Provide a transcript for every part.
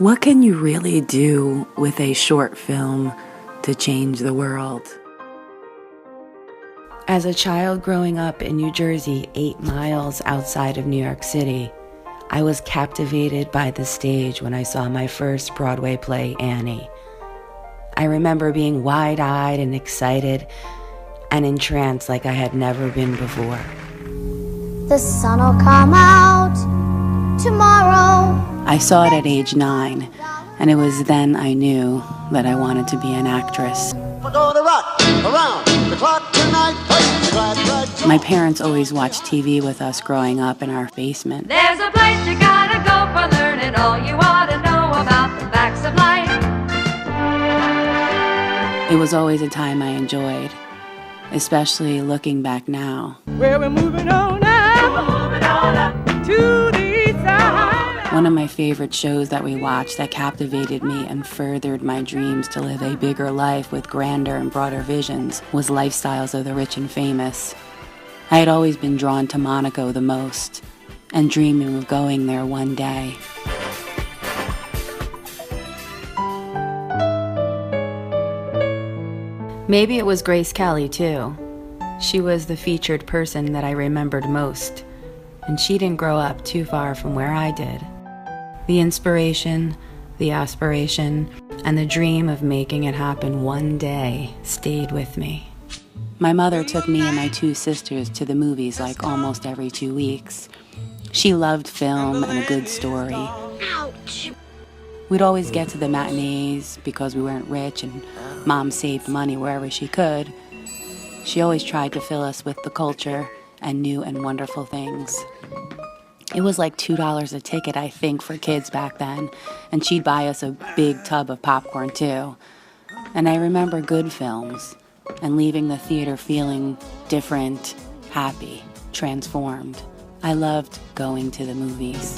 What can you really do with a short film to change the world? As a child growing up in New Jersey, 8 miles outside of New York City, I was captivated by the stage when I saw my first Broadway play, Annie. I remember being wide-eyed and excited and entranced like I had never been before. The sun will come out tomorrow. I saw it at age 9, and it was then I knew that I wanted to be an actress. We're gonna rock around the clock tonight. My parents always watched TV with us growing up in our basement. There's a place you gotta go for learning all you ought to know about the facts of life. It was always a time I enjoyed, especially looking back now. Well, we're moving on up to the east side. One of my favorite shows that we watched that captivated me and furthered my dreams to live a bigger life with grander and broader visions was Lifestyles of the Rich and Famous. I had always been drawn to Monaco the most and dreaming of going there one day. Maybe it was Grace Kelly, too. She was the featured person that I remembered most, and she didn't grow up too far from where I did. The inspiration, the aspiration, and the dream of making it happen one day stayed with me. My mother took me and my 2 sisters to the movies like almost every 2 weeks. She loved film and a good story. Ouch. We'd always get to the matinees because we weren't rich and Mom saved money wherever she could. She always tried to fill us with the culture and new and wonderful things. It was like $2 a ticket, I think, for kids back then, and she'd buy us a big tub of popcorn, too. And I remember good films and leaving the theater feeling different, happy, transformed. I loved going to the movies.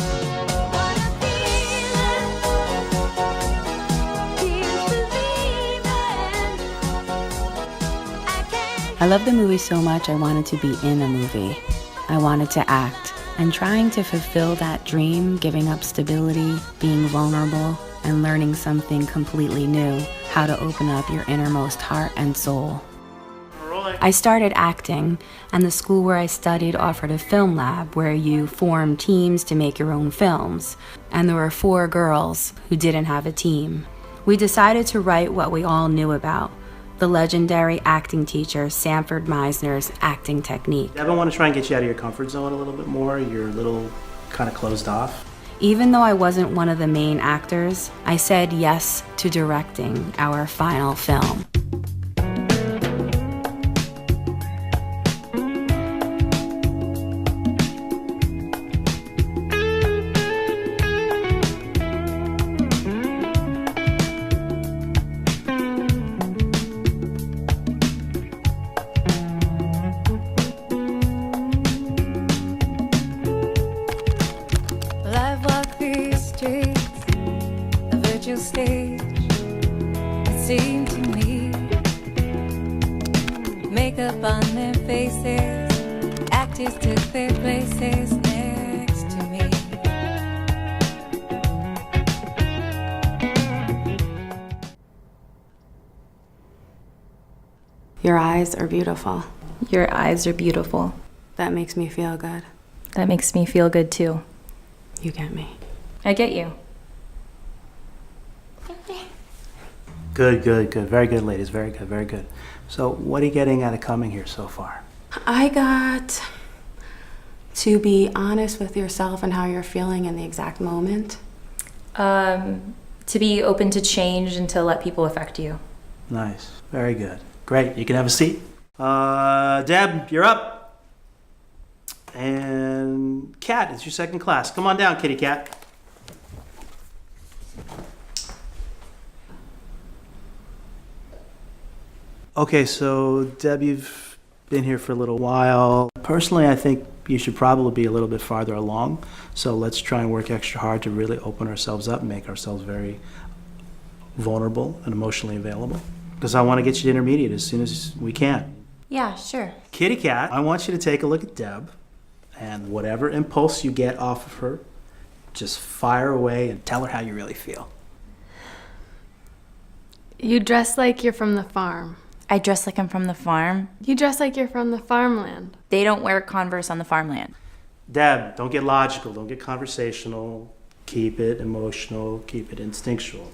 I loved the movie so much I wanted to be in a movie. I wanted to act. And trying to fulfill that dream, giving up stability, being vulnerable, and learning something completely new, how to open up your innermost heart and soul. I started acting, and the school where I studied offered a film lab where you form teams to make your own films. And there were 4 girls who didn't have a team. We decided to write what we all knew about, the legendary acting teacher Sanford Meisner's acting technique. I want to try and get you out of your comfort zone a little bit more. You're a little kind of closed off. Even though I wasn't one of the main actors, I said yes to directing our final film. Stage, it seemed to me, makeup on their faces, actors took their places next to me. Your eyes are beautiful. Your eyes are beautiful. That makes me feel good. That makes me feel good too. You get me. I get you. Good. Very good, ladies. Very good. So what are you getting out of coming here so far? I got to be honest with yourself and how you're feeling in the exact moment. To be open to change and to let people affect you. Nice. Very good. Great. You can have a seat. Deb, you're up. And Kat, it's your second class. Come on down, kitty cat. Okay, so Deb, you've been here for a little while. Personally, I think you should probably be a little bit farther along. So let's try and work extra hard to really open ourselves up and make ourselves very vulnerable and emotionally available. Because I want to get you to intermediate as soon as we can. Yeah, sure. Kitty cat, I want you to take a look at Deb, and whatever impulse you get off of her, Just fire away and tell her how you really feel. You dress like you're from the farm. I dress like I'm from the farm. You dress like you're from the farmland. They don't wear Converse on the farmland. Deb, don't get logical, don't get conversational. Keep it emotional, keep it instinctual.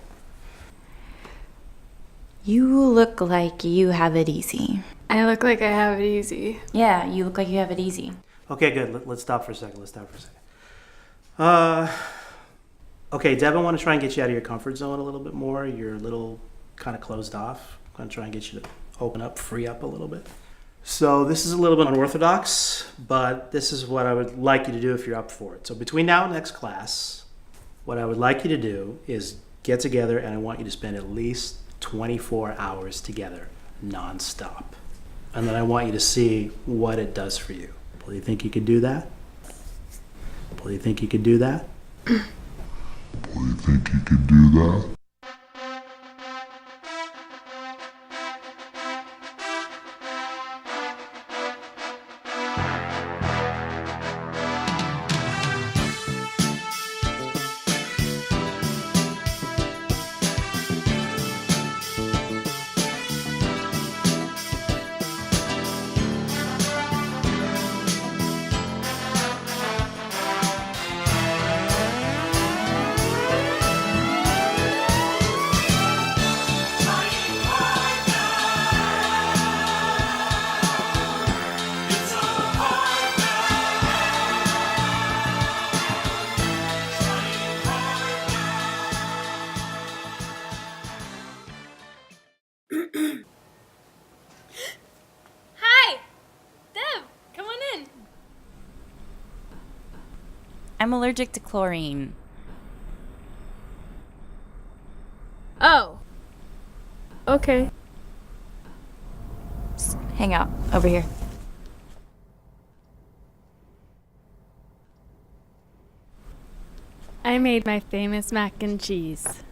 You look like you have it easy. I look like I have it easy. Yeah, you look like you have it easy. Okay, good. Let's stop for a second. Okay, Deb, I want to try and get you out of your comfort zone a little bit more. You're a little kind of closed off. I'm going to try and get you to open up, free up a little bit. So this is a little bit unorthodox, but this is what I would like you to do if you're up for it. So between now and next class, what I would like you to do is get together, and I want you to spend at least 24 hours together, nonstop. And then I want you to see what it does for you. Do you think you could do that? Do you think you could do that? Do you think you could do that? Hi! Deb, come on in. I'm allergic to chlorine. Oh. Okay. Just hang out over here. I made my famous mac and cheese.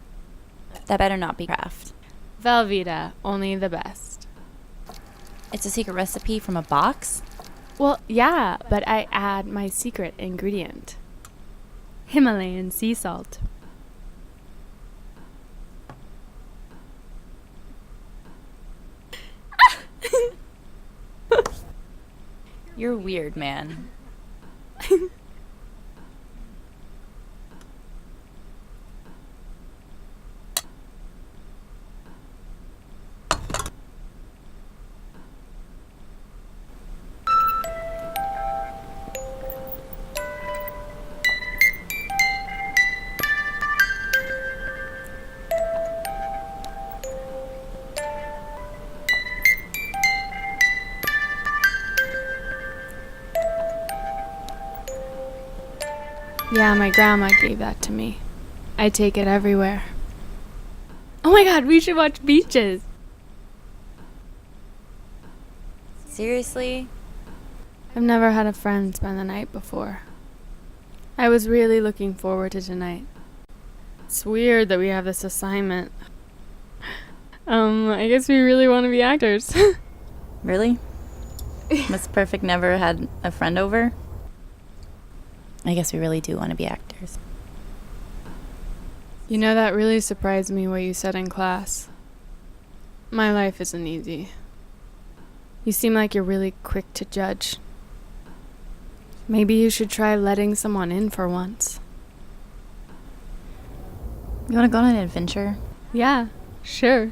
That better not be Kraft. Velveeta, only the best. It's a secret recipe from a box? Well, yeah, but I add my secret ingredient. Himalayan sea salt. You're weird, man. Yeah, my grandma gave that to me. I take it everywhere. Oh my god, we should watch Beaches. Seriously? I've never had a friend spend the night before. I was really looking forward to tonight. It's weird that we have this assignment. I guess we really want to be actors. Really? Miss Perfect never had a friend over? I guess we really do want to be actors. You know, that really surprised me what you said in class. My life isn't easy. You seem like you're really quick to judge. Maybe you should try letting someone in for once. You want to go on an adventure? Yeah, sure.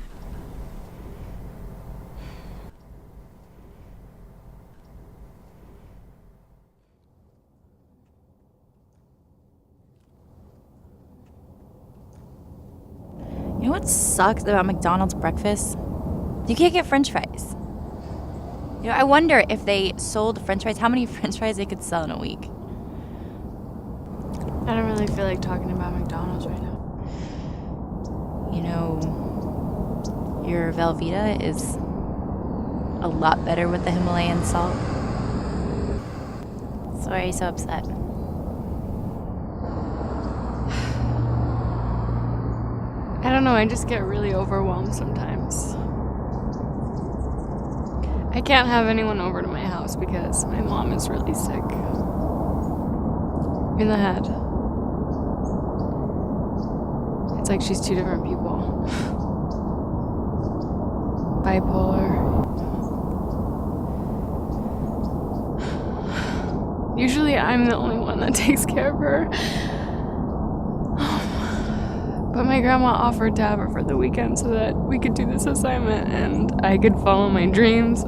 You know what sucks about McDonald's breakfast? You can't get french fries. You know, I wonder if they sold french fries, how many french fries they could sell in a week. I don't really feel like talking about McDonald's right now. You know, your Velveeta is a lot better with the Himalayan salt. So why are you so upset? I don't know, I just get really overwhelmed sometimes. I can't have anyone over to my house because my mom is really sick. In the head. It's like she's two different people. Bipolar. Usually I'm the only one that takes care of her. But my grandma offered to have her for the weekend so that we could do this assignment and I could follow my dreams.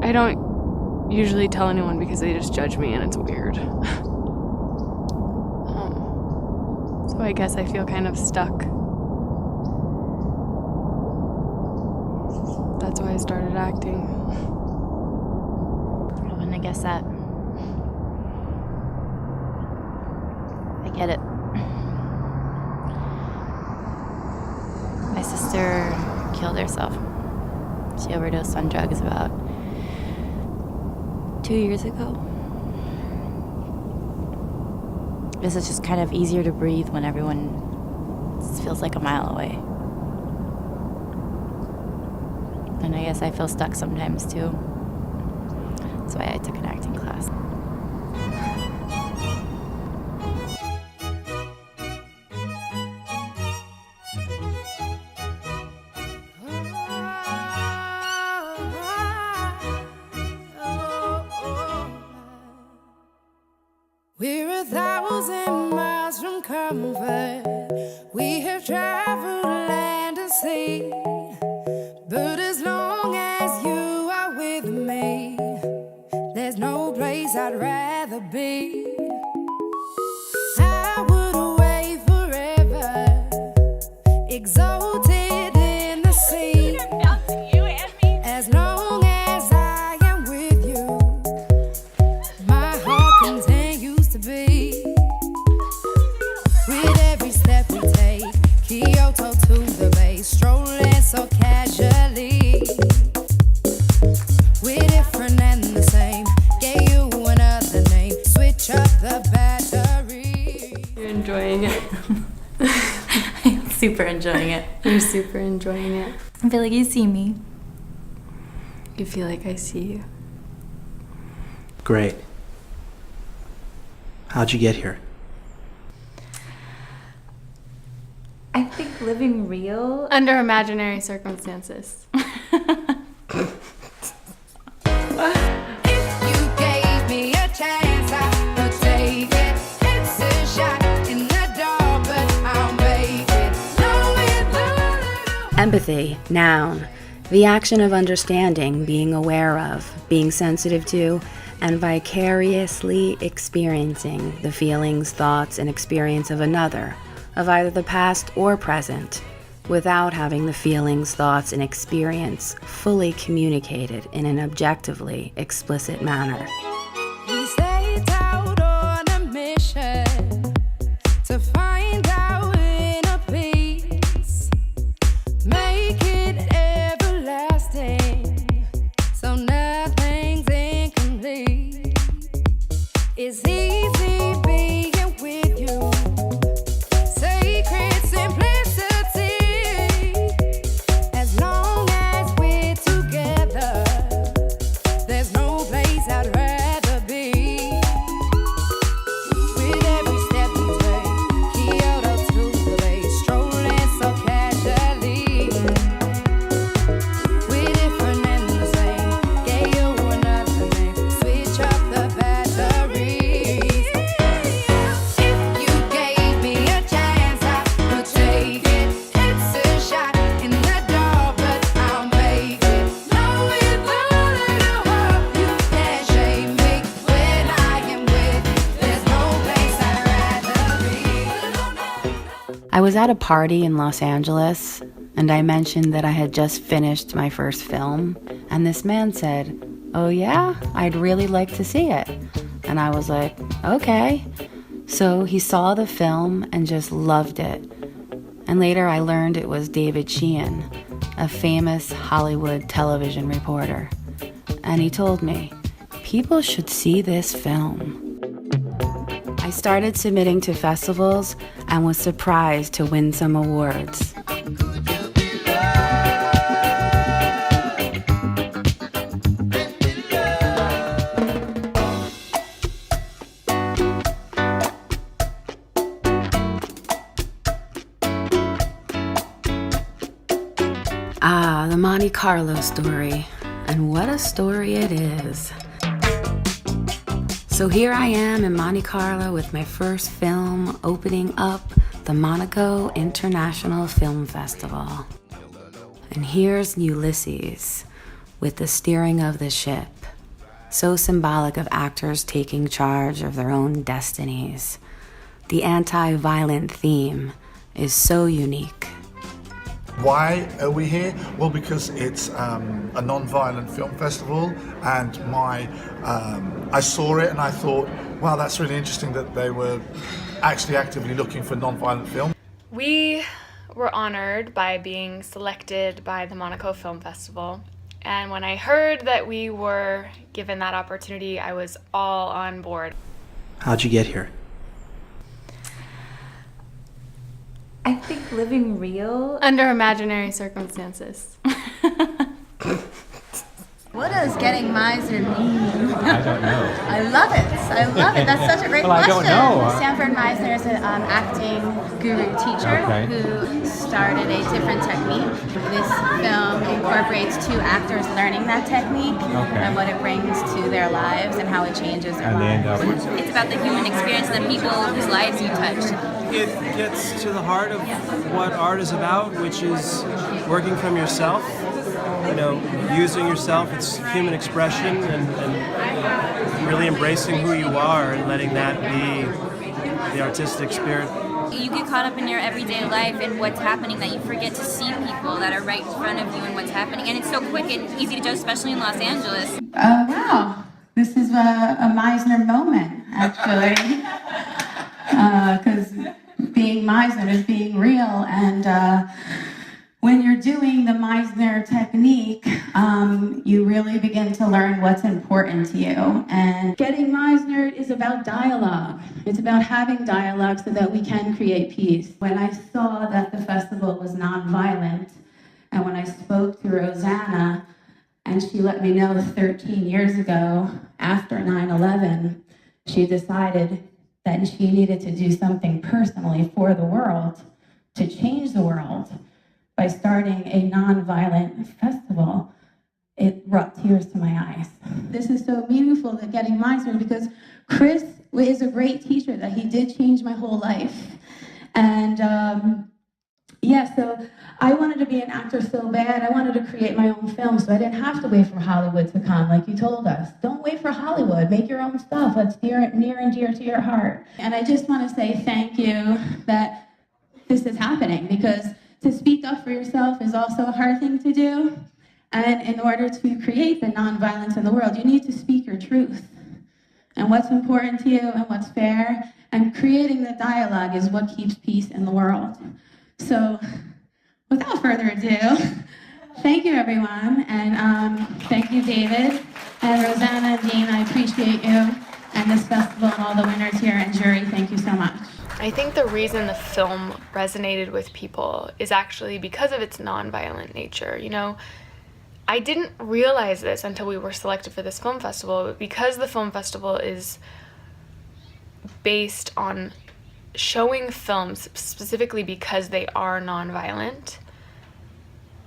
I don't usually tell anyone because they just judge me and it's weird. So I guess I feel kind of stuck. That's why I started acting. I wouldn't have guessed that. I get it. My sister killed herself. She overdosed on drugs about 2 years ago. This is just kind of easier to breathe when everyone feels like a mile away. And I guess I feel stuck sometimes too. That's why I took an acting class. We're 1,000 miles from comfort. We have traveled land and sea. But as long as you are with me, there's no place I'd rather be. I would away forever, exalted in the sea. As long as I am with you, my heart continues to beat. With every step we take, Kyoto to the bay, strolling so casually. We're different and the same. Gave you another name. Switch up the battery. You're enjoying it. I'm super enjoying it. You're super enjoying it. I feel like you see me. You feel like I see you. Great. How'd you get here? I think living real. Under imaginary circumstances. If you gave me a chance, I would take it. It's a shot in the dark, but I'll make it. Empathy, noun. The action of understanding, being aware of, being sensitive to, and vicariously experiencing the feelings, thoughts, and experience of another, of either the past or present, without having the feelings, thoughts, and experience fully communicated in an objectively explicit manner. We set out on a mission to find our inner peace, make it everlasting, so nothing's incomplete. It's easy being with you, sacred simplicity. As long as we're together, there's no place I'd rather be. With every step we take, Kyoto to the bay, strolling so casually. We're different and the same. Gave you another name. Switch up the batteries. If you gave me a chance, I would take it. It's a shot in the dark, but I'll make it. Know without a hope you can't shame me. When I am with you, there's no place I'd rather be. I was at a party in Los Angeles, and I mentioned that I had just finished my first film, and this man said, "Oh yeah? I'd really like to see it." And I was like, "Okay." So he saw the film and just loved it. And later I learned it was David Sheehan, a famous Hollywood television reporter. And he told me, "People should see this film." I started submitting to festivals and was surprised to win some awards. Ah, the Monte Carlo story. And what a story it is. So here I am in Monte Carlo with my first film opening up the Monaco International Film Festival. And here's Ulysses with the steering of the ship, so symbolic of actors taking charge of their own destinies. The anti-violent theme is so unique. Why are we here? Well, because it's a non-violent film festival, and I saw it and I thought, wow, that's really interesting that they were actually actively looking for non-violent film. We were honored by being selected by the Monaco Film Festival, and when I heard that we were given that opportunity, I was all on board. How'd you get here? I think living real. Under imaginary circumstances. What does getting Meisnered mean? I don't know. I love it. I love it. That's such a great Well, I question. don't know. Sanford Meisner is an acting guru teacher Okay. who started a different technique. This film incorporates two actors learning that technique and what it brings to their lives and how it changes their lives. It's about the human experience and the people whose lives you touch. It gets to the heart of what art is about, which is working from yourself, using yourself. It's human expression and really embracing who you are and letting that be the artistic spirit. You get caught up in your everyday life and what's happening that you forget to see people that are right in front of you and what's happening. And it's so quick and easy to judge, especially in Los Angeles. Wow. This is a Meisner moment, actually. Because being Meisner is being real, and when you're doing the Meisner technique, you really begin to learn what's important to you. And getting Meisner is about dialogue. It's about having dialogue so that we can create peace. When I saw that the festival was nonviolent, and when I spoke to Rosanna, and she let me know 13 years ago, after 9/11, she decided that she needed to do something personally for the world to change the world by starting a nonviolent festival. It brought tears to my eyes. This is so meaningful that getting Meisner, because Chris is a great teacher, that he did change my whole life. And so I wanted to be an actor so bad. I wanted to create my own film, so I didn't have to wait for Hollywood to come, like you told us. Don't wait for Hollywood. Make your own stuff that's near and dear to your heart. And I just want to say thank you that this is happening, because to speak up for yourself is also a hard thing to do. And in order to create the nonviolence in the world, you need to speak your truth and what's important to you and what's fair. And creating the dialogue is what keeps peace in the world. So without further ado, thank you, everyone. And thank you, David and Rosanna and Dean. I appreciate you and this festival and all the winners here, and jury, thank you so much. I think the reason the film resonated with people is actually because of its nonviolent nature. I didn't realize this until we were selected for this film festival, but because the film festival is based on showing films specifically because they are nonviolent,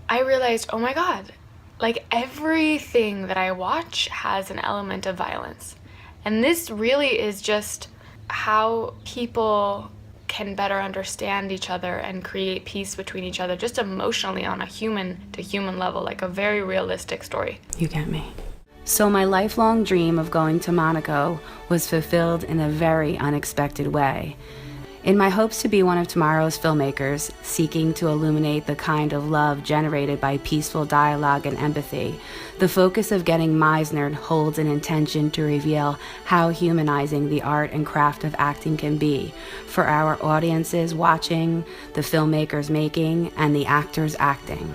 I realized, oh my God, like everything that I watch has an element of violence. And this really is just how people can better understand each other and create peace between each other, just emotionally on a human to human level, like a very realistic story. You get me. So my lifelong dream of going to Monaco was fulfilled in a very unexpected way. In my hopes to be one of tomorrow's filmmakers, seeking to illuminate the kind of love generated by peaceful dialogue and empathy, the focus of Getting Meisnered holds an intention to reveal how humanizing the art and craft of acting can be for our audiences watching, the filmmakers making, and the actors acting.